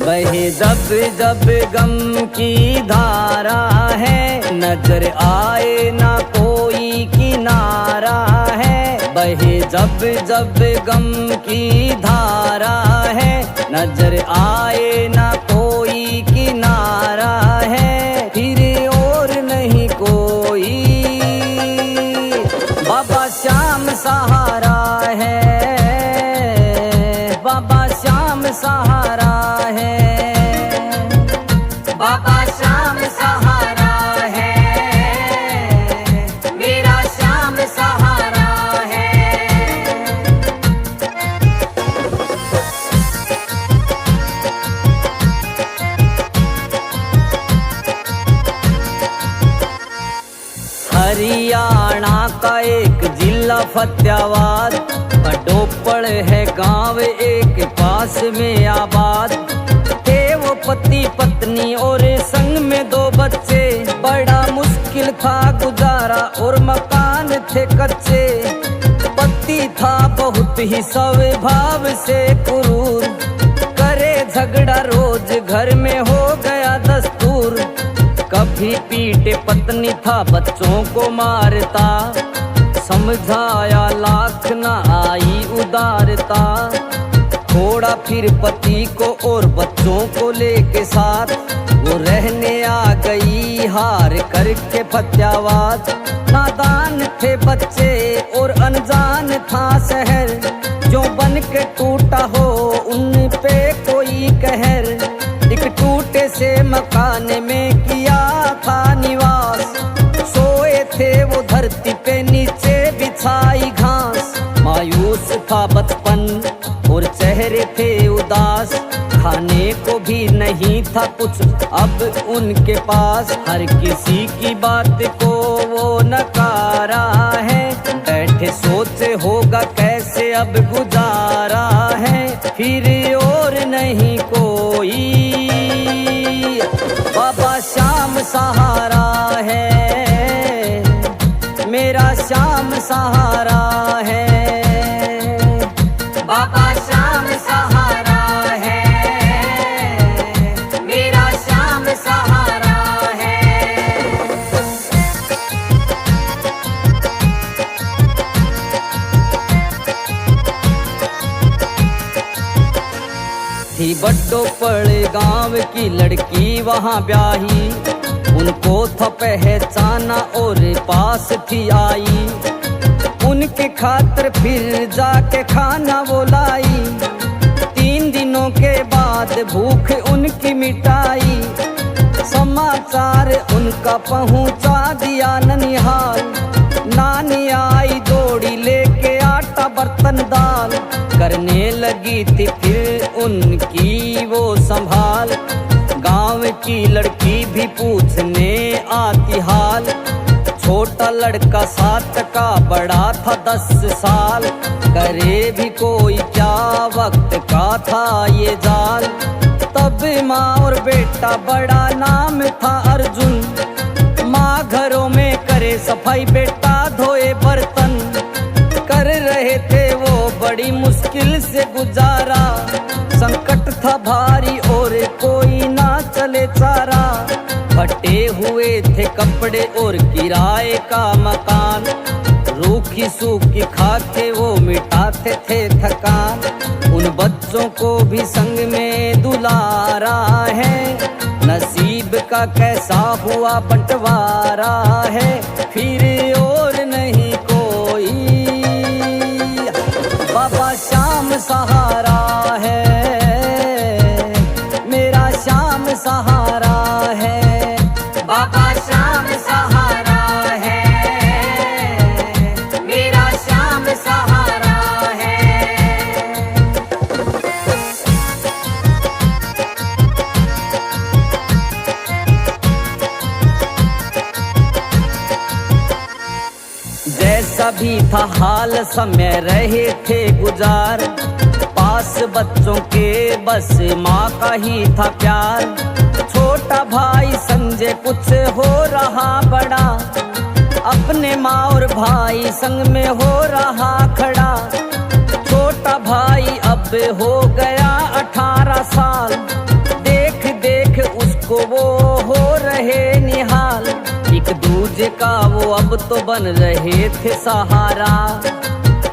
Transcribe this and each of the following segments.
बहे जब जब गम की धारा है, नजर आए ना कोई किनारा है। बहे जब जब गम की धारा है, नजर आए ना कोई किनारा है। फिर और नहीं कोई बाबा श्याम सहारा है, बाबा श्याम सहारा है, बाबा श्याम सहारा है, मेरा श्याम सहारा है। हरियाणा का एक जिला फतेहाबाद, पडोपड़ है गांव एक पास में आबाद। थे वो पति पत्नी और संग में 2 बच्चे, बड़ा मुश्किल था गुजारा और मकान थे कच्चे। पति था बहुत ही स्वभाव से क्रूर, करे झगड़ा रोज घर में हो गया दस्तूर। कभी पीटे पत्नी था बच्चों को मारता, समझाया लाख ना आई उदारता। छोड़ा फिर पति को और बच्चों को लेके साथ, वो रहने आ गई हार करके फतेहाबाद। नादान थे बच्चे और अनजान था शहर, जो बन के टूटा हो उन पे कोई कहर। एक टूटे से मकान में किया था निवास, सोए थे वो धरती पे नीचे बिछाई घास। मायूस था बचपन और चेहरे थे उदास, खाने को भी नहीं था कुछ अब उनके पास। हर किसी की बात को वो नकारा है, बैठे सोचे होगा कैसे अब गुजारा है। फिर और नहीं कोई बाबा श्याम सहारा है, मेरा श्याम सहारा है, बाबा श्याम सहारा है, मेरा श्याम सहारा है। थी बड्डोपड़ गांव की लड़की वहां ब्याही, उनको था पहचाना और पास थी आई। उनके खातिर फिर जाके खाना वो लाई, 3 दिनों के बाद भूख उनकी मिटाई। समाचार उनका पहुंचा दिया ननिहाल, नानी आई दौड़ी लेके आटा बर्तन दाल। करने लगी थी फिर उनकी वो संभाल, गांव की लड़की भी पूछने आती हाल। छोटा लड़का 7 का, बड़ा था 10 साल। करे भी कोई क्या, वक्त का था ये जाल। तब माँ और बेटा, बड़ा नाम था अर्जुन। माँ घरों में करे सफाई, बेटा धोए बर्तन। कर रहे थे वो बड़ी मुश्किल से गुजारा, संकट था भारी और कोई ना चले चारा। फटे हुए थे कपड़े और किराए का मकान, रूखी सूखी खाके वो मिटाते थे थकान। उन बच्चों को भी संग में दुलारा है, नसीब का कैसा हुआ बंटवारा है। फिर और नहीं कोई बाबा श्याम सहारा है, मेरा श्याम सहारा है, बाबा श्याम सहारा है, मेरा श्याम सहारा है। जैसा भी था हाल समय रहे थे गुजार, पास बच्चों के बस माँ का ही था प्यार। छोटा भाई संजय कुछ हो रहा बड़ा, अपने माँ और भाई संग में हो रहा खड़ा। छोटा भाई अब हो गया 18 साल, देख देख उसको वो हो रहे निहाल। एक दूजे का वो अब तो बन रहे थे सहारा,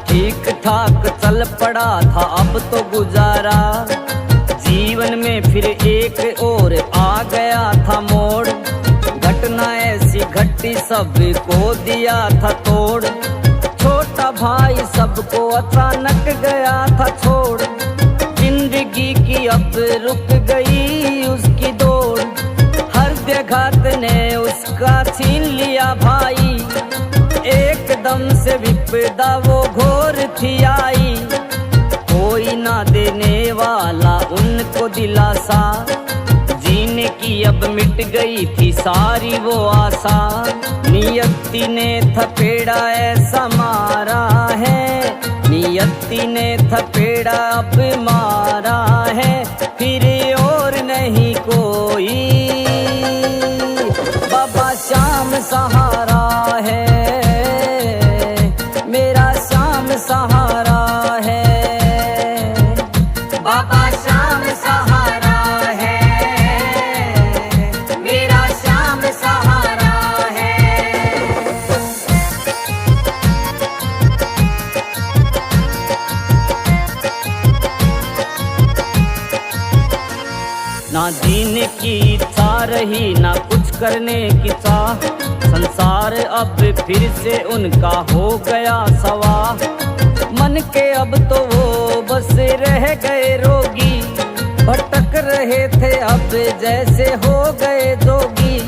ठीक ठाक चल पड़ा था अब तो गुजारा। जीवन में फिर एक और आ गया था मोड़, घटना ऐसी घटी सबको दिया था तोड़। छोटा भाई सबको अचानक गया था छोड़, जिंदगी की अब रुक गई उसकी दौड़। हर घात ने उसका छीन लिया भाई, एकदम से विपदा वो घोर थी आई। कोई ना देने वाला उनको दिलासा, जीने की अब मिट गई थी सारी वो आशा। नियति ने थपेड़ा ऐसा मारा है, नियति ने थपेड़ा अब मारा है, फिर और नहीं कोई। बाबा श्याम सहारा है, मेरा श्याम सहारा है। बाबा श्याम सहारा है, मेरा श्याम सहारा है। ना जीने की इच्छा रही ना कुछ करने की चाह, संसार अब फिर से उनका हो गया सवाह। मन के अब तो वो बस रह गए रोगी, भटक रहे थे अब जैसे हो गए जोगी।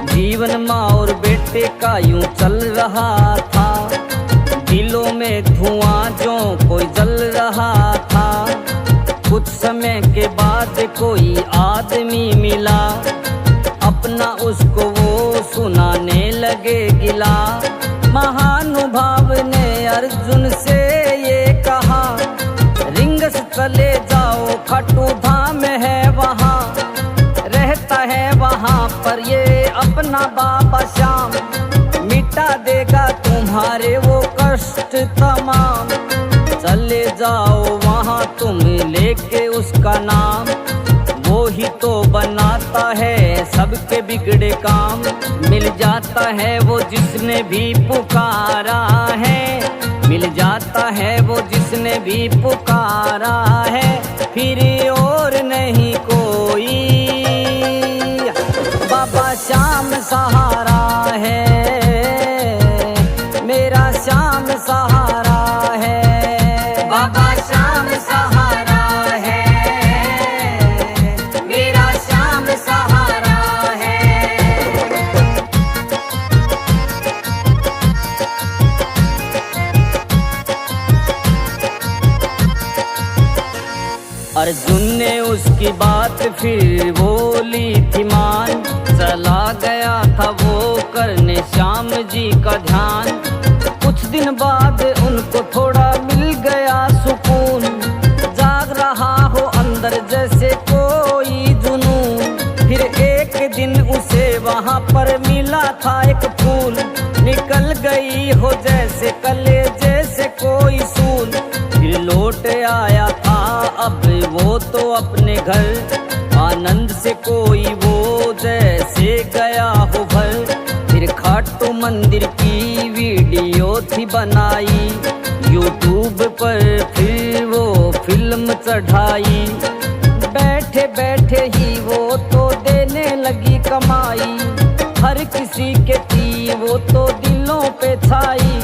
जीवन माँ और बेटे का यूं चल रहा था, दिलों में धुआं जो कोई जल रहा था। कुछ समय के बाद कोई आदमी मिला, अपना उसको वो सुनाने लगे गिला। महानुभाव ने अर्जुन से ये कहा, रिंगस चले जाओ खाटू धाम है वहाँ, रहता है वहाँ पर ये अपना बाबा श्याम, मिटा देगा तुम्हारे वो कष्ट तमाम। चले जाओ वहाँ तुम लेके उसका नाम, वो ही तो बनाता है सबके बिगड़े काम। मिल जाता है वो जिसने भी पुकारा है, मिल जाता है वो जिसने भी पुकारा है, फिर और नहीं कोई। बाबा श्याम सहारा है, मेरा श्याम सहारा है। बाबा श्याम सहारा है, मेरा श्याम सहारा है। अर्जुन ने उसकी बात फिर बोली थी मान, चला गया था वो करने श्याम जी का ध्यान। कुछ दिन बाद उनको थोड़ा मिल गया सुकून, जाग रहा हो अंदर जैसे कोई जुनून। फिर एक दिन उसे वहाँ पर मिला था एक फूल, निकल गई हो जैसे कलेजे से कोई सूल। फिर लौट आया था अब वो तो अपने घर, आनंद से कोई वो जैसे गया हो भर। फिर खाटू मंदिर की वीडियो थी बनाई, यूट्यूब पर फिर वो फिल्म चढ़ाई। बैठे बैठे ही वो तो देने लगी कमाई, हर किसी के थी वो तो दिलों पे छाई।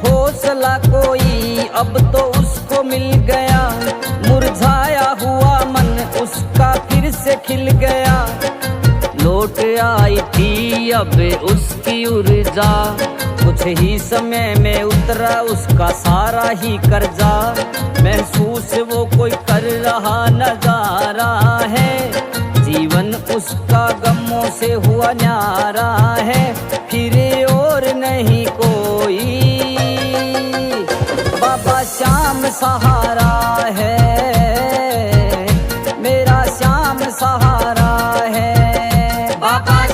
हौसला कोई अब तो उसको मिल गया, मुरझाया हुआ मन उसका फिर से खिल गया। लौट आई थी अब उसकी ऊर्जा, कुछ ही समय में उतरा उसका सारा ही कर्जा। महसूस वो कोई कर रहा नजारा है, जीवन उसका गमों से हुआ न्यारा है, फिर और नहीं कोई। बाबा श्याम सहारा है,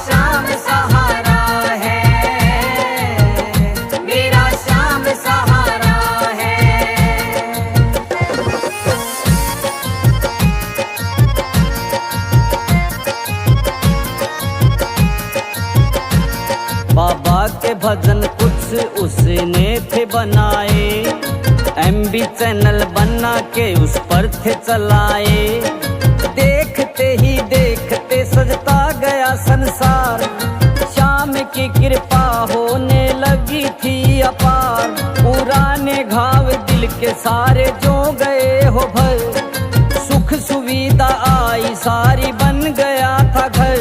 श्याम सहारा है, मेरा श्याम सहारा है। बाबा के भजन कुछ उसने थे बनाए, MB चैनल बना के उस पर थे चलाए। देखते ही देखते सजता गया संसार, श्याम की कृपा होने लगी थी अपार। पुराने घाव दिल के सारे जो गए हो भर, सुख सुविधा आई सारी बन गया था घर।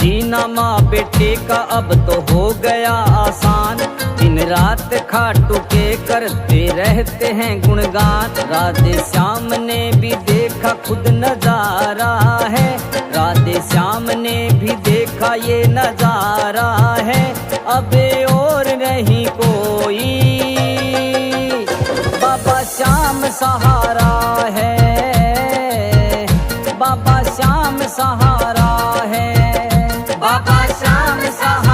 जीना माँ बेटे का अब तो हो गया आसान, दिन रात खाटू के करते रहते हैं गुणगान। राधे श्याम ने भी देखा खुद नजारा है, राधे श्याम ने भी देखा ये नजारा है। अब और नहीं कोई, बाबा श्याम सहारा है, बाबा श्याम सहारा है, बाबा श्याम सहारा।